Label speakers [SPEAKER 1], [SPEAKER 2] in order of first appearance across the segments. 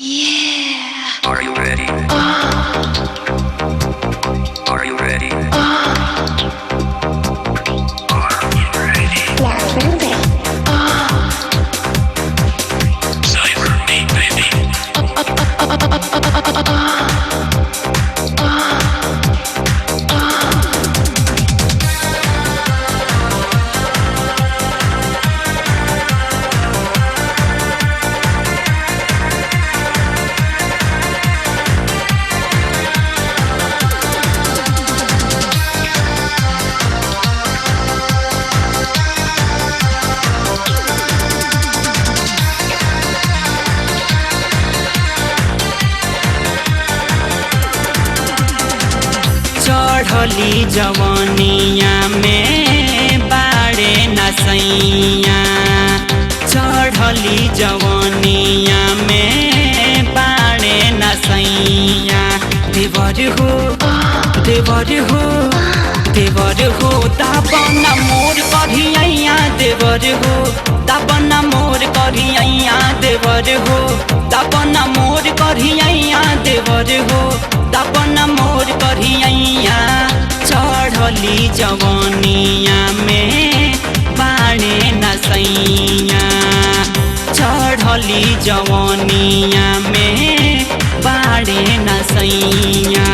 [SPEAKER 1] Yeah.
[SPEAKER 2] Are you ready? Are you ready? Are you ready? Cyber me, baby.
[SPEAKER 3] चढ़ली जवनिया में बाड़े नसैया। चढ़ली जवनिया में बाड़े नसैया। देवर हो देवर हो देवर हो दाबन मोर करिया। देवर हो दाबन मोर करिया। देवर हो दाबन मोर करिया। देवर हो दाबन मोर करिया। चढ़ली जवनिया में बाड़े नसैया। चढ़ली जवनिया में बाड़े नसैया।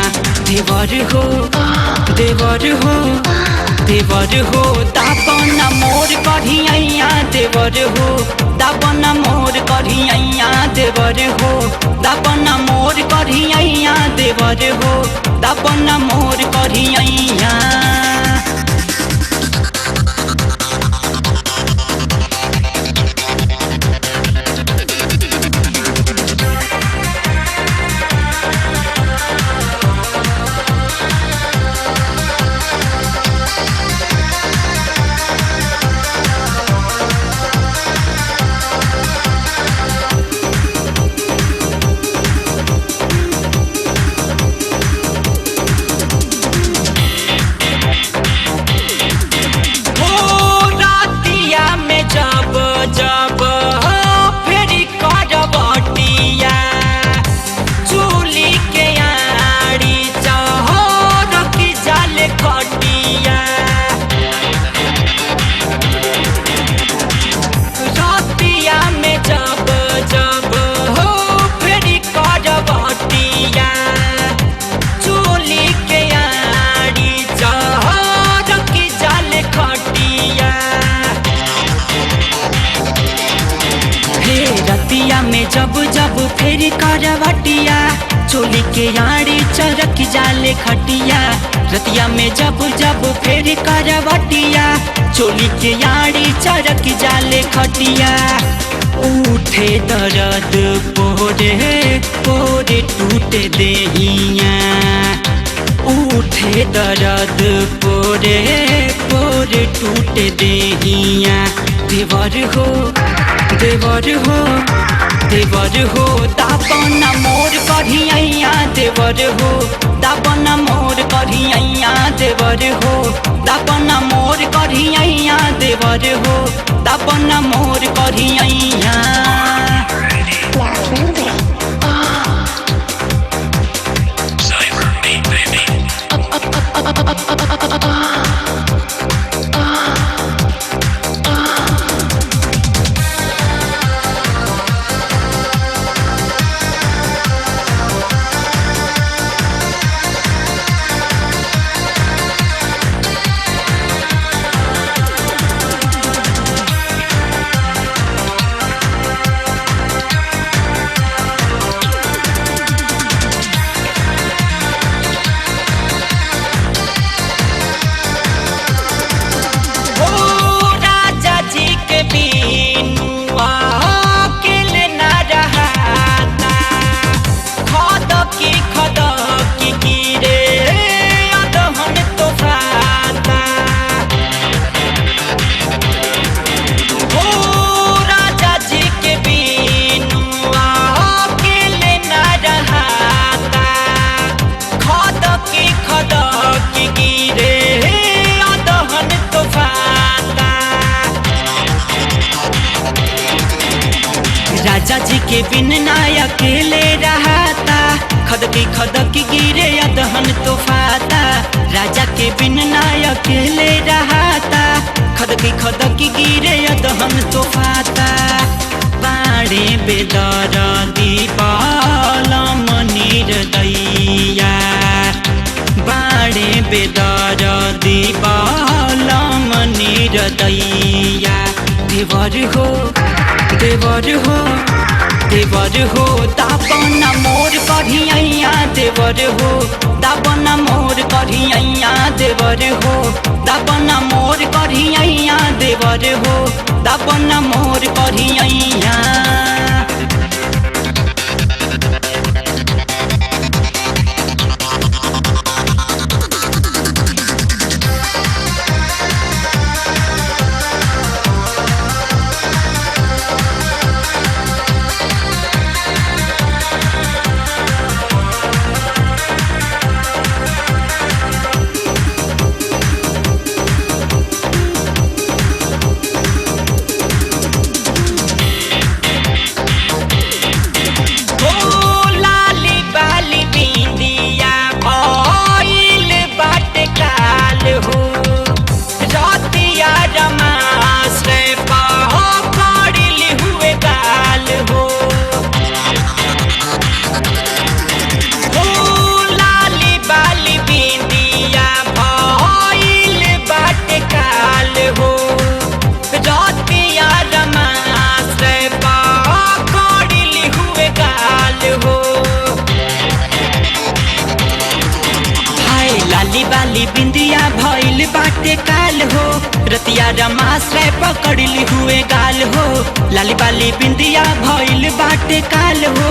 [SPEAKER 3] देवर हो देवर हो देवर हो दाबन मोर करिया। देवर हो दाबन मोर करिया। देवर हो दाबन मोर करिया। देवर हो दाबन मोर करिया। में जब जब फेर करवटिया चोली के आड़ी चरक जाले खटिया। रतिया में जब जब फेर करवटिया चोली के आड़ी चरक जाले खटिया। उठे दर्द पोरे पोरे टूटे देहिया। उठे दर्द पोरे पोरे टूटे देहिया। देवर हो देवर हो देवर हो दाबन मोर करिया। देवर हो दाबन मोर करिया। देवर हो दाबन मोर करिया। देवर हो दाबन मोर करिया।
[SPEAKER 2] Cyber me, baby.
[SPEAKER 3] राजा जी के बिन ना अकेले बिन ना अकेले रहता खदकी गिरे अदहन सोफाता बाड़े बेदर दीपालम निर्दैया बाड़े बेदर दीपालम निर्दैया देवर हो दापन मोर कढ़िया देवर हो दापन मोर कढ़िया देवर हो दापन मोर कढ़िया देवर हो दापन मोर कढ़िया बाली बिंदिया भइल बाटे काल हो रतिया रमाश्रय पकड़ली हुए गाल हो लाली बाली बिंदिया भइल बाटे काल हो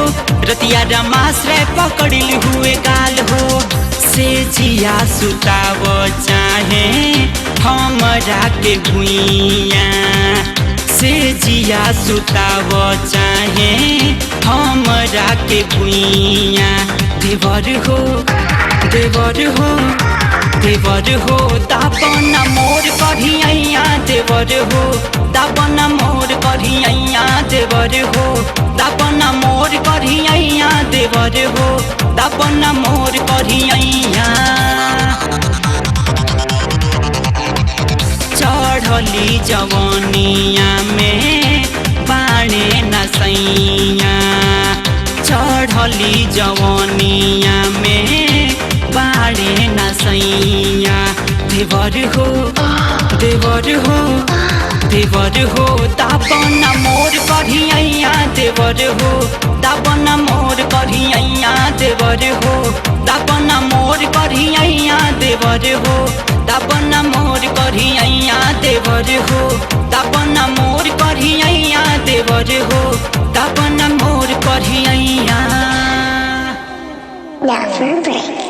[SPEAKER 3] रतिया रमाश्रय पकड़ली हुए गाल हो से जिया सुताव चाहे हमरा के भुइया से जिया सुताव चाहे हमरा के भुइया देवर हो दापन मोर कढ़िया देवर हो दापन मोर कढ़िया देवर हो दापन मोर कढ़िया देवर हो दापन मोर कढ़िया चढ़ली जवनिया में बाणे नसैया चढ़ली जवनिया में बाड़े नसैया देवर हो दापन मोर कढ़िया देवर हो दापन मोर कढ़िया देवर हो दापन मोर कढ़िया देवर हो दापन मोर कढ़िया देवर हो दापन मोर कढ़िया देवर हो दापन मोर कढ़िया
[SPEAKER 1] Now for a break.